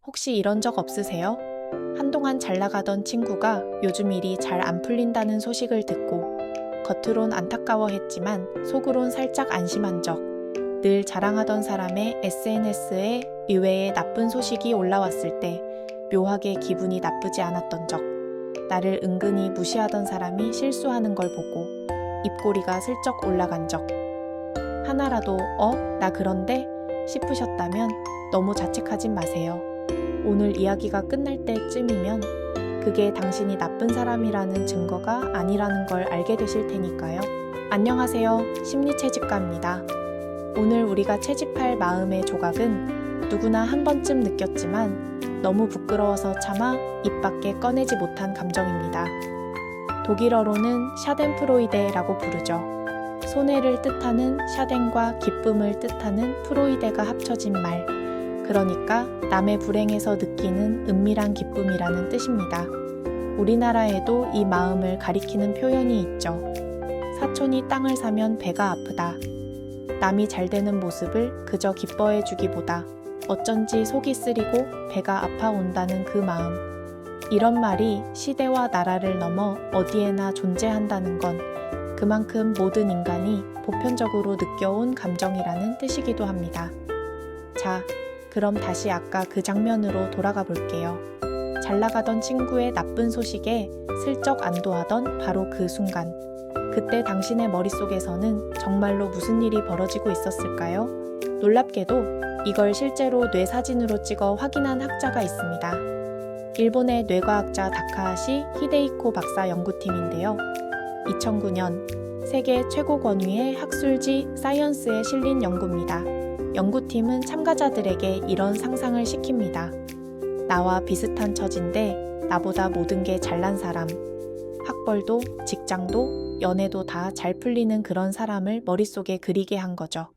혹시 이런 적 없으세요? 한동안 잘 나가던 친구가 요즘 일이 잘 안 풀린다는 소식을 듣고 겉으론 안타까워했지만 속으론 살짝 안심한 적, 늘 자랑하던 사람의 SNS에 의외의 나쁜 소식이 올라왔을 때 묘하게 기분이 나쁘지 않았던 적, 나를 은근히 무시하던 사람이 실수하는 걸 보고 입꼬리가 슬쩍 올라간 적, 하나라도 나 그런데? 싶으셨다면 너무 자책하진 마세요. 오늘 이야기가 끝날 때쯤이면 그게 당신이 나쁜 사람이라는 증거가 아니라는 걸 알게 되실 테니까요. 안녕하세요. 심리채집가입니다. 오늘 우리가 채집할 마음의 조각은 누구나 한 번쯤 느꼈지만 너무 부끄러워서 차마 입 밖에 꺼내지 못한 감정입니다. 독일어로는 샤덴프로이데라고 부르죠. 손해를 뜻하는 샤덴과 기쁨을 뜻하는 프로이데가 합쳐진 말. 그러니까 남의 불행에서 느끼는 은밀한 기쁨이라는 뜻입니다. 우리나라에도 이 마음을 가리키는 표현이 있죠. 사촌이 땅을 사면 배가 아프다. 남이 잘 되는 모습을 그저 기뻐해 주기보다 어쩐지 속이 쓰리고 배가 아파온다는 그 마음. 이런 말이 시대와 나라를 넘어 어디에나 존재한다는 건 그만큼 모든 인간이 보편적으로 느껴온 감정이라는 뜻이기도 합니다. 자, 그럼 다시 아까 그 장면으로 돌아가 볼게요. 잘 나가던 친구의 나쁜 소식에 슬쩍 안도하던 바로 그 순간. 그때 당신의 머릿속에서는 정말로 무슨 일이 벌어지고 있었을까요? 놀랍게도 이걸 실제로 뇌 사진으로 찍어 확인한 학자가 있습니다. 일본의 뇌과학자 다카하시 히데이코 박사 연구팀인데요. 2009년 세계 최고 권위의 학술지 사이언스에 실린 연구입니다. 연구팀은 참가자들에게 이런 상상을 시킵니다. 나와 비슷한 처진데 나보다 모든 게 잘난 사람, 학벌도 직장도 연애도 다 잘 풀리는 그런 사람을 머릿속에 그리게 한 거죠.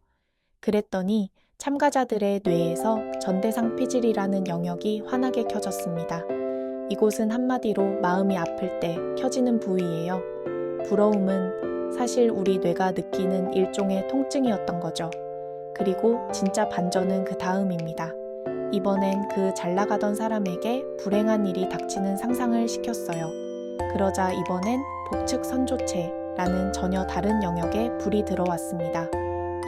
그랬더니 참가자들의 뇌에서 전대상 피질이라는 영역이 환하게 켜졌습니다. 이곳은 한마디로 마음이 아플 때 켜지는 부위예요. 부러움은 사실 우리 뇌가 느끼는 일종의 통증이었던 거죠. 그리고 진짜 반전은 그 다음입니다. 이번엔 그 잘 나가던 사람에게 불행한 일이 닥치는 상상을 시켰어요. 그러자 이번엔 복측 선조체라는 전혀 다른 영역에 불이 들어왔습니다.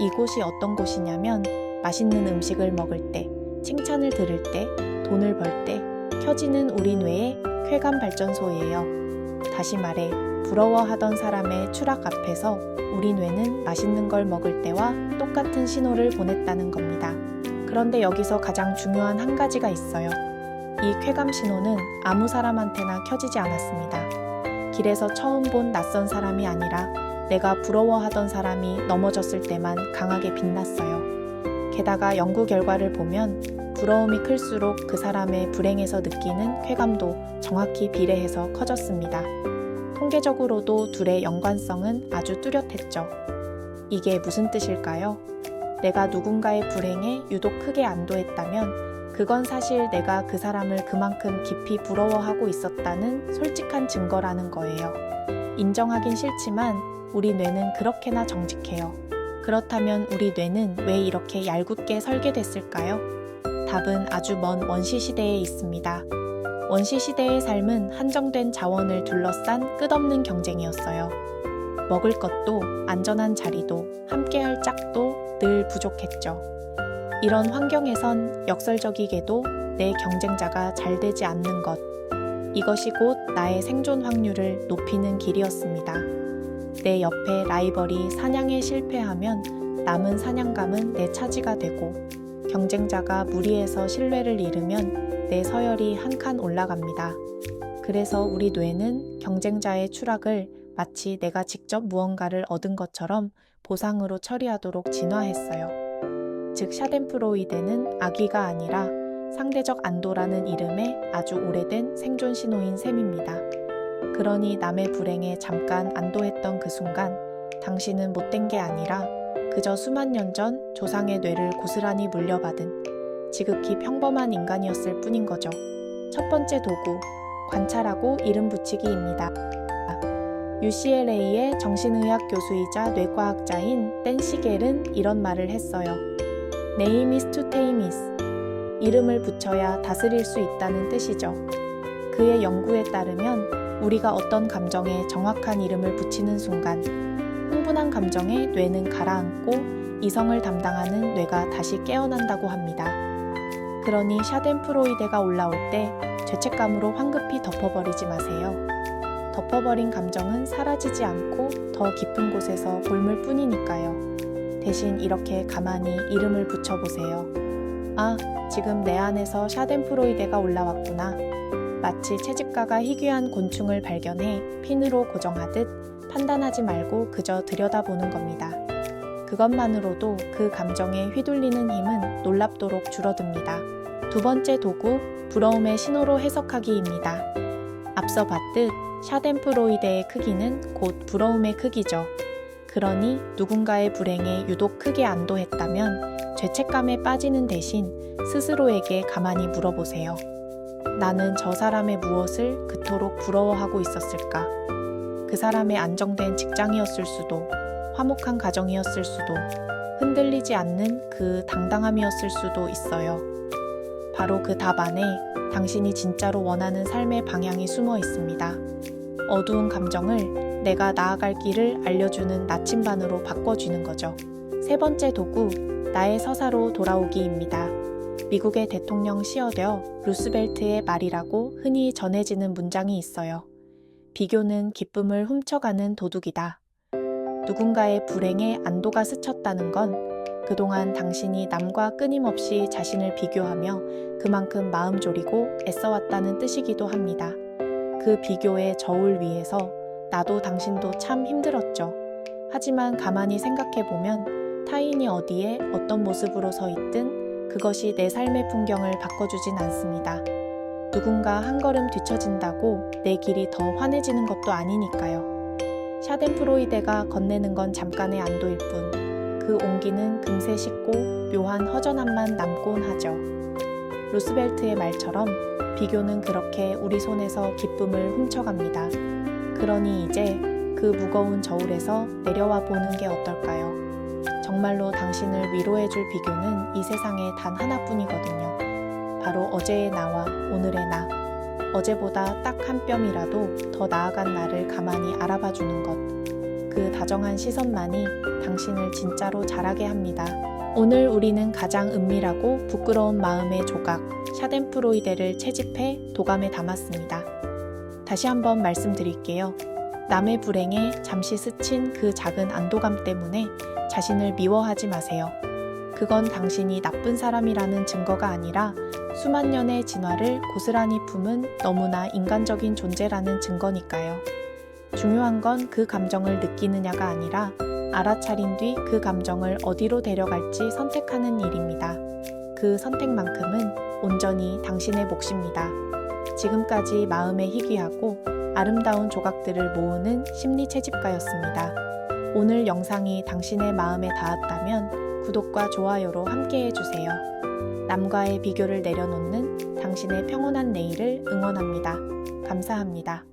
이곳이 어떤 곳이냐면 맛있는 음식을 먹을 때, 칭찬을 들을 때, 돈을 벌 때 켜지는 우리 뇌의 쾌감 발전소예요. 다시 말해 부러워하던 사람의 추락 앞에서 우리 뇌는 맛있는 걸 먹을 때와 똑같은 신호를 보냈다는 겁니다. 그런데 여기서 가장 중요한 한 가지가 있어요. 이 쾌감 신호는 아무 사람한테나 켜지지 않았습니다. 길에서 처음 본 낯선 사람이 아니라 내가 부러워하던 사람이 넘어졌을 때만 강하게 빛났어요. 게다가 연구 결과를 보면 부러움이 클수록 그 사람의 불행에서 느끼는 쾌감도 정확히 비례해서 커졌습니다. 통계적으로도 둘의 연관성은 아주 뚜렷했죠. 이게 무슨 뜻일까요? 내가 누군가의 불행에 유독 크게 안도했다면 그건 사실 내가 그 사람을 그만큼 깊이 부러워하고 있었다는 솔직한 증거라는 거예요. 인정하긴 싫지만 우리 뇌는 그렇게나 정직해요. 그렇다면 우리 뇌는 왜 이렇게 얄궂게 설계됐을까요? 답은 아주 먼 원시시대에 있습니다. 원시시대의 삶은 한정된 자원을 둘러싼 끝없는 경쟁이었어요. 먹을 것도 안전한 자리도 함께할 짝도 늘 부족했죠. 이런 환경에선 역설적이게도 내 경쟁자가 잘 되지 않는 것, 이것이 곧 나의 생존 확률을 높이는 길이었습니다. 내 옆에 라이벌이 사냥에 실패하면 남은 사냥감은 내 차지가 되고 경쟁자가 무리해서 신뢰를 잃으면 내 서열이 한 칸 올라갑니다. 그래서 우리 뇌는 경쟁자의 추락을 마치 내가 직접 무언가를 얻은 것처럼 보상으로 처리하도록 진화했어요. 즉 샤덴프로이데는 악의가 아니라 상대적 안도라는 이름의 아주 오래된 생존 신호인 셈입니다. 그러니 남의 불행에 잠깐 안도했던 그 순간 당신은 못된 게 아니라 그저 수만 년 전 조상의 뇌를 고스란히 물려받은 지극히 평범한 인간이었을 뿐인 거죠. 첫 번째 도구, 관찰하고 이름 붙이기입니다. UCLA의 정신의학 교수이자 뇌과학자인 댄 시겔은 이런 말을 했어요. Name is to tame is. 이름을 붙여야 다스릴 수 있다는 뜻이죠. 그의 연구에 따르면 우리가 어떤 감정에 정확한 이름을 붙이는 순간 흥분한 감정에 뇌는 가라앉고 이성을 담당하는 뇌가 다시 깨어난다고 합니다. 그러니 샤덴프로이데가 올라올 때 죄책감으로 황급히 덮어버리지 마세요. 덮어버린 감정은 사라지지 않고 더 깊은 곳에서 곪을 뿐이니까요. 대신 이렇게 가만히 이름을 붙여보세요. 아, 지금 내 안에서 샤덴프로이데가 올라왔구나. 마치 채집가가 희귀한 곤충을 발견해 핀으로 고정하듯 판단하지 말고 그저 들여다보는 겁니다. 그것만으로도 그 감정에 휘둘리는 힘은 놀랍도록 줄어듭니다. 두 번째 도구, 부러움의 신호로 해석하기입니다. 앞서 봤듯 샤덴프로이데의 크기는 곧 부러움의 크기죠. 그러니 누군가의 불행에 유독 크게 안도했다면 죄책감에 빠지는 대신 스스로에게 가만히 물어보세요. 나는 저 사람의 무엇을 그토록 부러워하고 있었을까? 그 사람의 안정된 직장이었을 수도, 화목한 가정이었을 수도, 흔들리지 않는 그 당당함이었을 수도 있어요. 바로 그 답 안에 당신이 진짜로 원하는 삶의 방향이 숨어 있습니다. 어두운 감정을 내가 나아갈 길을 알려주는 나침반으로 바꿔주는 거죠. 세 번째 도구, 나의 서사로 돌아오기입니다. 미국의 대통령 시어더 루스벨트의 말이라고 흔히 전해지는 문장이 있어요. 비교는 기쁨을 훔쳐가는 도둑이다. 누군가의 불행에 안도가 스쳤다는 건 그동안 당신이 남과 끊임없이 자신을 비교하며 그만큼 마음 졸이고 애써왔다는 뜻이기도 합니다. 그 비교의 저울 위에서 나도 당신도 참 힘들었죠. 하지만 가만히 생각해보면 타인이 어디에 어떤 모습으로 서 있든 그것이 내 삶의 풍경을 바꿔주진 않습니다. 누군가 한 걸음 뒤처진다고 내 길이 더 환해지는 것도 아니니까요. 샤덴프로이데가 건네는 건 잠깐의 안도일 뿐 그 온기는 금세 식고 묘한 허전함만 남곤 하죠. 루스벨트의 말처럼 비교는 그렇게 우리 손에서 기쁨을 훔쳐갑니다. 그러니 이제 그 무거운 저울에서 내려와 보는 게 어떨까요? 정말로 당신을 위로해줄 비교는 이 세상에 단 하나뿐이거든요. 바로 어제의 나와 오늘의 나. 어제보다 딱 한 뼘이라도 더 나아간 나를 가만히 알아봐주는 것. 그 다정한 시선만이 당신을 진짜로 자라게 합니다. 오늘 우리는 가장 은밀하고 부끄러운 마음의 조각, 샤덴프로이데를 채집해 도감에 담았습니다. 다시 한번 말씀드릴게요. 남의 불행에 잠시 스친 그 작은 안도감 때문에 자신을 미워하지 마세요. 그건 당신이 나쁜 사람이라는 증거가 아니라 수만 년의 진화를 고스란히 품은 너무나 인간적인 존재라는 증거니까요. 중요한 건 그 감정을 느끼느냐가 아니라 알아차린 뒤 그 감정을 어디로 데려갈지 선택하는 일입니다. 그 선택만큼은 온전히 당신의 몫입니다. 지금까지 마음에 희귀하고 아름다운 조각들을 모으는 심리 채집가였습니다. 오늘 영상이 당신의 마음에 닿았다면 구독과 좋아요로 함께 해주세요. 남과의 비교를 내려놓는 당신의 평온한 내일을 응원합니다. 감사합니다.